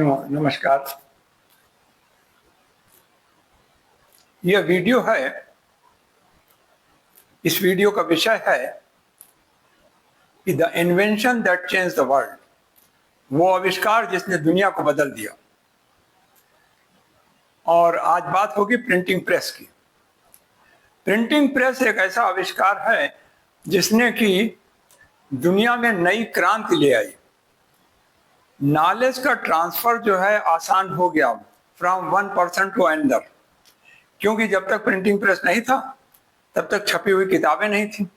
नमस्कार। यह वीडियो है, इस वीडियो का विषय है कि the invention that change the world, वो आविष्कार जिसने दुनिया को बदल दिया। और आज बात होगी प्रिंटिंग प्रेस की। प्रिंटिंग प्रेस एक ऐसा आविष्कार है जिसने कि दुनिया में नई क्रांति ले आई। नॉलेज का ट्रांसफर जो है आसान हो गया from one person to another, क्योंकि जब तक प्रिंटिंग प्रेस नहीं था तब तक छपी हुई किताबें नहीं थी,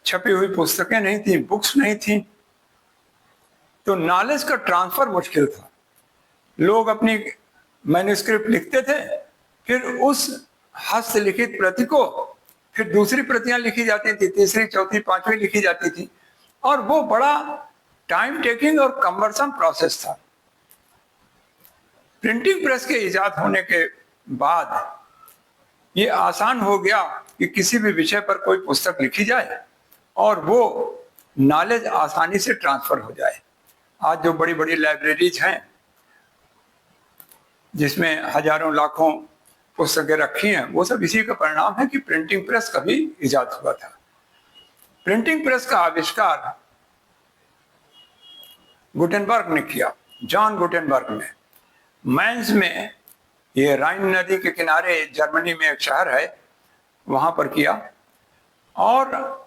छपी हुई पुस्तकें नहीं थी, बुक्स नहीं थी, तो नॉलेज का ट्रांसफर मुश्किल था। लोग अपनी मैन्युस्क्रिप्ट लिखते थे, फिर उस हस्तलिखित प्रति को फिर दूसरी प्रतियां लिखी जाती थी, तीसरी, चौथी, पांचवी लिखी जाती थी, और वो बड़ा टाइम टेकिंग और कम्बरसम प्रोसेस था। प्रिंटिंग प्रेस के इजाद होने के बाद ये आसान हो गया कि किसी भी विषय पर कोई पुस्तक लिखी जाए और वो नॉलेज आसानी से ट्रांसफर हो जाए। आज जो बड़ी बड़ी लाइब्रेरीज हैं जिसमें हजारों लाखों पुस्तकें रखी हैं, वो सब इसी का परिणाम है कि प्रिंटिंग प्रेस का भी इजाद हुआ था। प्रिंटिंग प्रेस का आविष्कार गुटेनबर्ग ने किया, जॉन गुटेनबर्ग ने। मैंस में, ये राइन नदी के किनारे जर्मनी में एक शहर है, वहां पर किया, और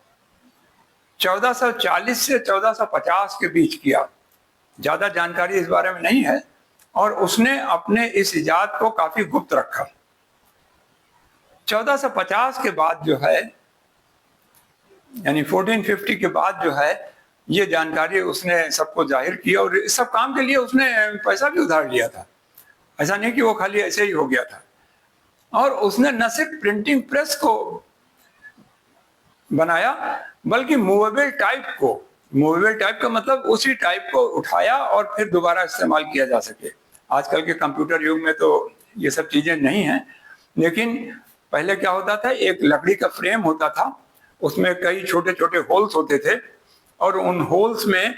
1440 से 1450 के बीच किया। ज्यादा जानकारी इस बारे में नहीं है, और उसने अपने इस इजाद को काफी गुप्त रखा। 1450 के बाद जो है, यानी 1450 के बाद जो है, ये जानकारी उसने सबको जाहिर की, और इस सब काम के लिए उसने पैसा भी उधार लिया था। ऐसा नहीं कि वो खाली ऐसे ही हो गया था। और उसने न सिर्फ प्रिंटिंग प्रेस को बनाया, बल्कि मूवेबल टाइप को, मूवेबल टाइप का मतलब उसी टाइप को उठाया और फिर दोबारा इस्तेमाल किया जा सके। आजकल के कंप्यूटर युग में तो ये सब चीजें नहीं हैं, लेकिन पहले क्या होता था, एक लकड़ी का फ्रेम होता था, उसमें कई छोटे छोटे होल्स होते थे, और उन होल्स में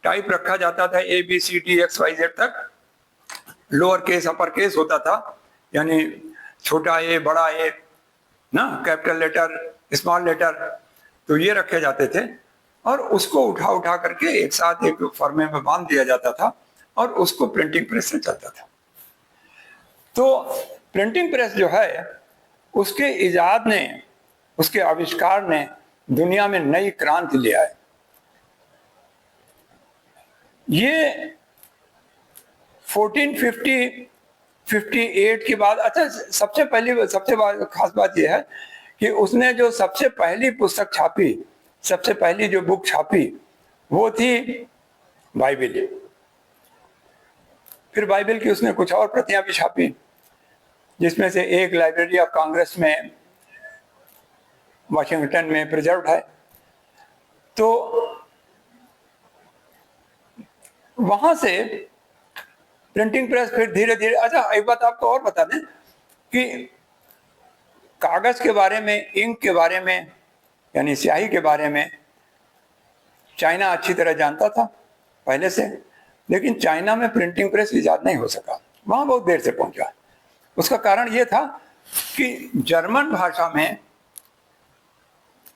टाइप रखा जाता था ABCD XYZ तक। लोअर केस अपर केस होता था, यानी छोटा ए, बड़ा ए, ना, कैपिटल लेटर, स्मॉल लेटर, तो ये रखे जाते थे, और उसको उठा उठा करके एक साथ एक फर्मे में बांध दिया जाता था, और उसको प्रिंटिंग प्रेस से चलता था। तो प्रिंटिंग प्रेस जो है, उसके इजाद ने, उसके आविष्कार ने दुनिया में नई क्रांति ले आए। ये 1458 के बाद, अच्छा, सबसे खास बात यह है कि उसने जो सबसे पहली पुस्तक छापी, सबसे पहली जो बुक छापी, वो थी बाइबिल। फिर बाइबिल की उसने कुछ और प्रतियां भी छापी, जिसमें से एक लाइब्रेरी ऑफ कांग्रेस में वाशिंगटन में प्रिजर्व है। तो वहां से प्रिंटिंग प्रेस फिर धीरे धीरे, अच्छा, एक बात आपको और बता दें कि कागज के बारे में, इंक के बारे में, यानी स्याही के बारे में चाइना अच्छी तरह जानता था पहले से, लेकिन चाइना में प्रिंटिंग प्रेस इजाद नहीं हो सका, वहां बहुत देर से पहुंचा। उसका कारण यह था कि जर्मन भाषा में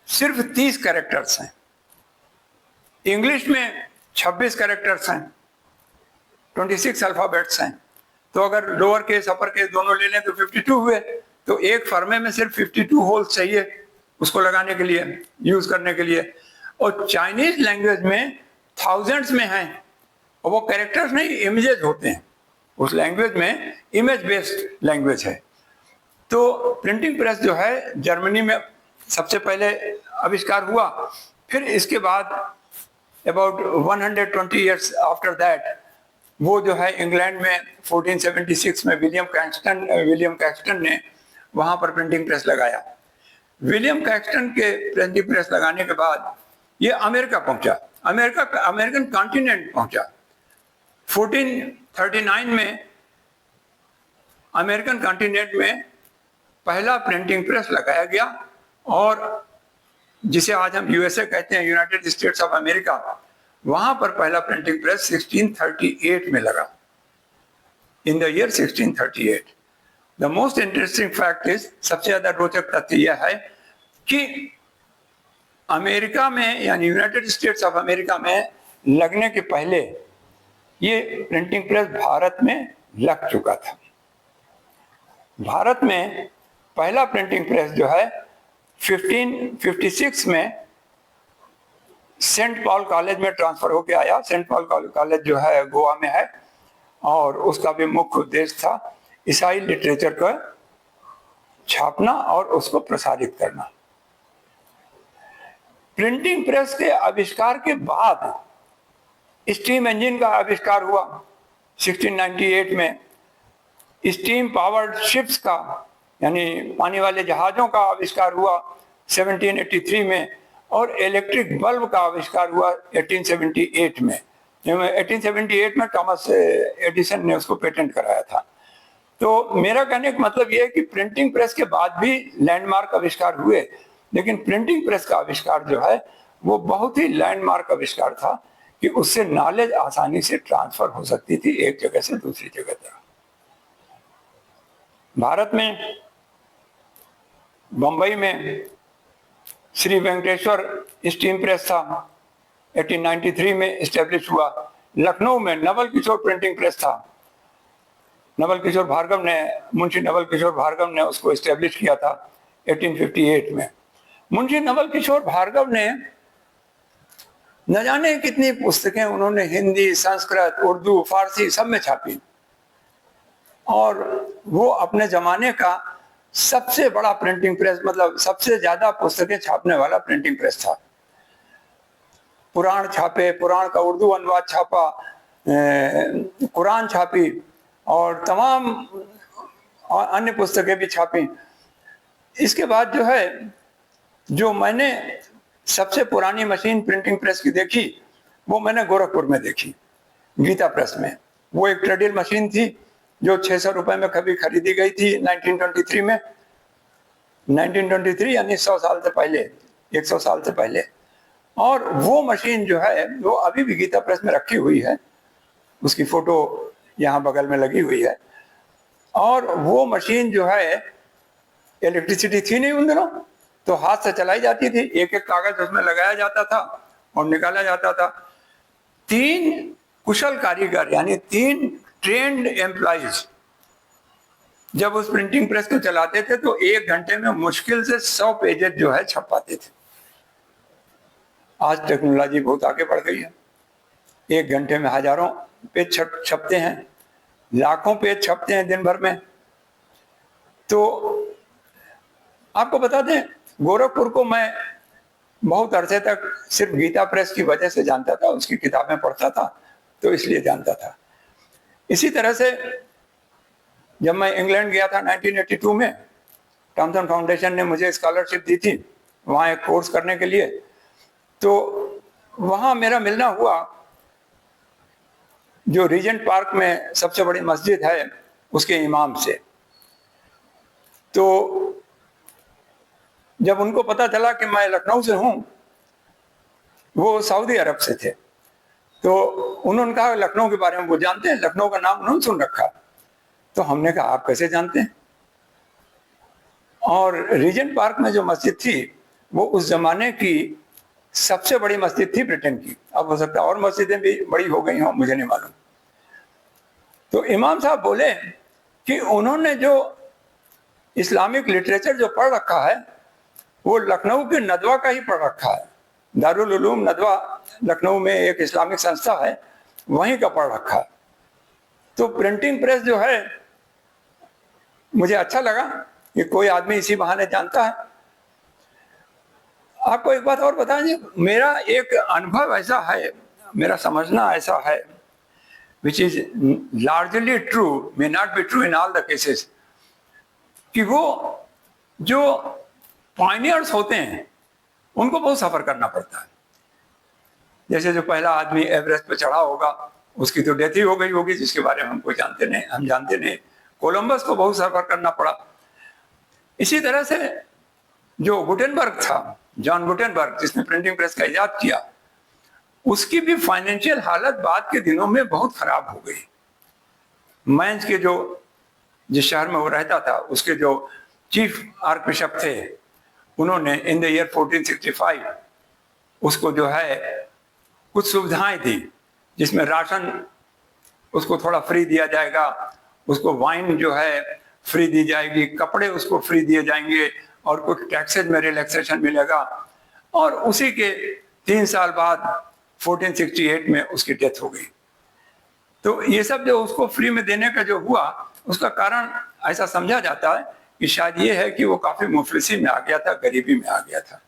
सिर्फ 30 कैरेक्टर्स हैं, इंग्लिश में 26 कैरेक्टर्स हैं, 26 अल्फाबेट्स हैं। तो अगर लोअर केस अपर केस दोनों ले लें तो 52 हुए। तो एक फर्मे में सिर्फ 52 होल्स चाहिए उसको लगाने के लिए, यूज करने के लिए। और चाइनीज लैंग्वेज में थाउजेंड्स में हैं, और वो कैरेक्टर्स नहीं, इमेजेस होते हैं। उस लैंग्वेज में इमेज बेस्ड लैंग्वेज है। तो प्रिंटिंग प्रेस जो है जर्मनी में सबसे पहले आविष्कार हुआ। फिर इसके बाद अबाउट 120 ईयर्स आफ्टर दैट, वो जो है इंग्लैंड में 1476 में विलियम कैक्सटन ने वहां पर प्रिंटिंग प्रेस लगाया। विलियम कैक्सटन के प्रिंटिंग प्रेस लगाने के बाद ये अमेरिका पहुंचा, अमेरिकन कॉन्टिनेंट पहुंचा। 1439 में अमेरिकन कॉन्टिनेंट में पहला प्रिंटिंग प्रेस लगाया गया, और जिसे आज हम USA कहते हैं, यूनाइटेड स्टेट्स ऑफ अमेरिका, वहां पर पहला प्रिंटिंग प्रेस 1638 में लगा, in the year 1638। The most interesting fact is, सबसे ज्यादा रोचक तथ्य यह है कि अमेरिका में यानी यूनाइटेड स्टेट्स ऑफ अमेरिका में लगने के पहले ये प्रिंटिंग प्रेस भारत में लग चुका था। भारत में पहला प्रिंटिंग प्रेस जो है 1556 में सेंट पॉल कॉलेज में ट्रांसफर होकर आया। सेंट पॉल कॉलेज जो है गोवा में है, और उसका भी मुख्य उद्देश्य था ईसाई लिटरेचर का छापना और उसको प्रसारित करना। प्रिंटिंग प्रेस के आविष्कार के बाद स्टीम इंजन का आविष्कार हुआ 1698 में, स्टीम पावर्ड शिप्स का यानी पानी वाले जहाजों का आविष्कार हुआ 1783 में, और इलेक्ट्रिक बल्ब का आविष्कार हुआ 1878 में। 1878 में थॉमस एडिसन ने उसको पेटेंट कराया था। तो मेरा कहने का मतलब यह है कि प्रिंटिंग प्रेस के बाद भी लैंडमार्क आविष्कार हुए, लेकिन प्रिंटिंग प्रेस का आविष्कार जो है वो बहुत ही लैंडमार्क आविष्कार था कि उससे नॉलेज आसानी से ट्रांसफर हो सकती थी एक जगह से दूसरी जगह तक। भारत में बंबई में श्री वेंकटेश्वर स्टीम प्रेस था, 1893 में एस्टेब्लिश हुआ। लखनऊ में नवल किशोर प्रिंटिंग प्रेस था, नवल किशोर भार्गव ने, मुंशी नवल किशोर भार्गव ने उसको एस्टेब्लिश किया था 1858 में। मुंशी नवल किशोर भार्गव ने न जाने कितनी पुस्तकें उन्होंने हिंदी, संस्कृत, उर्दू, फारसी सब में छापी, और वो अपने जमाने का सबसे बड़ा प्रिंटिंग प्रेस, मतलब सबसे ज्यादा पुस्तकें छापने वाला प्रिंटिंग प्रेस था। पुराण छापे, पुराण का उर्दू अनुवाद छापा, कुरान छापी और तमाम अन्य पुस्तकें भी छापी। इसके बाद जो है, जो मैंने सबसे पुरानी मशीन प्रिंटिंग प्रेस की देखी वो मैंने गोरखपुर में देखी, गीता प्रेस में। वो एक ट्रेडल मशीन थी जो 600 रुपए में कभी खरीदी गई थी 1923 में। 1923 यानी 100 साल से पहले, 100 साल से पहले। और वो मशीन जो है वो अभी भी गीता प्रेस में रखी हुई है, उसकी फोटो यहाँ बगल में लगी हुई है। और वो मशीन जो है, इलेक्ट्रिसिटी थी नहीं उन दिनों, तो हाथ से चलाई जाती थी, एक एक कागज उसमें लगाया जाता था और निकाला जाता था। 3 कुशल कारीगर यानी 3 ट्रेन्ड एम्प्लॉइज जब उस प्रिंटिंग प्रेस को चलाते थे तो 1 घंटे में मुश्किल से 100 पेजेस जो है छप पाते थे। आज टेक्नोलॉजी बहुत आगे बढ़ गई है, 1 घंटे में हजारों पेज छपते हैं, लाखों पेज छपते हैं दिन भर में। तो आपको बता दें, गोरखपुर को मैं बहुत अरसे तक सिर्फ गीता प्रेस की वजह से जानता था, उसकी किताबें पढ़ता था तो इसलिए जानता था। इसी तरह से जब मैं इंग्लैंड गया था 1982 में, थॉमसन फाउंडेशन ने मुझे स्कॉलरशिप दी थी वहाँ एक कोर्स करने के लिए। तो वहाँ मेरा मिलना हुआ जो रीजेंट पार्क में सबसे बड़ी मस्जिद है उसके इमाम से। तो जब उनको पता चला कि मैं लखनऊ से हूँ, वो सऊदी अरब से थे, तो उन्होंने कहा लखनऊ के बारे में वो जानते हैं, लखनऊ का नाम उन्होंने सुन रखा। तो हमने कहा आप कैसे जानते हैं? और रीजेंट पार्क में जो मस्जिद थी वो उस जमाने की सबसे बड़ी मस्जिद थी ब्रिटेन की। अब हो सकता है और मस्जिदें भी बड़ी हो गई हों, मुझे नहीं मालूम। तो इमाम साहब बोले कि उन्होंने जो इस्लामिक लिटरेचर जो पढ़ रखा है वो लखनऊ के नदवा का ही पढ़ रखा है। दारुल उलूम नदवा लखनऊ में एक इस्लामिक संस्था है, वहीं का पढ़ रखा है। तो प्रिंटिंग प्रेस जो है मुझे अच्छा लगा कि कोई आदमी इसी बहाने जानता है। आपको एक बात और बताएं, मेरा एक अनुभव ऐसा है, मेरा समझना ऐसा है, which is largely true, may not be true in all the cases, कि वो जो पायनियर्स होते हैं उनको बहुत सफर करना पड़ता है। जैसे जो पहला आदमी एवरेस्ट पे चढ़ा होगा उसकी तो डेथ ही हो गई होगी, जिसके बारे में हम जानते नहीं। कोलंबस को बहुत सफर करना पड़ा। इसी तरह से जो गुटेनबर्ग था, जॉन गुटेनबर्ग, जिसने प्रिंटिंग प्रेस का इजाद किया, उसकी भी फाइनेंशियल हालत बाद के दिनों में बहुत खराब हो गई। मैंस के जो जिस शहर में वो रहता था उसके जो चीफ आर्क बिशप थे, उन्होंने इन द ईयर 1465 उसको जो है कुछ सुविधाएं दी, जिसमें राशन उसको थोड़ा फ्री दिया जाएगा, उसको वाइन जो है फ्री दी जाएगी, कपड़े उसको फ्री दिए जाएंगे और कुछ टैक्सेज में रिलैक्सेशन मिलेगा। और उसी के 3 साल बाद 1468 में उसकी डेथ हो गई। तो ये सब जो उसको फ्री में देने का जो हुआ, उसका कारण ऐसा समझा जाता है कि शायद ये है कि वो काफी मुफलिसी में आ गया था, गरीबी में आ गया था।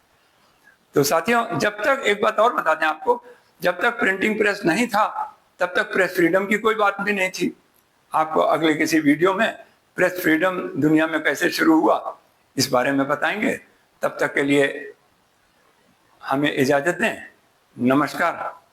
तो साथियों, जब तक एक बात और बता दें आपको, जब तक प्रिंटिंग प्रेस नहीं था तब तक प्रेस फ्रीडम की कोई बात भी नहीं थी। आपको अगले किसी वीडियो में प्रेस फ्रीडम दुनिया में कैसे शुरू हुआ इस बारे में बताएंगे। तब तक के लिए हमें इजाजत दें। नमस्कार।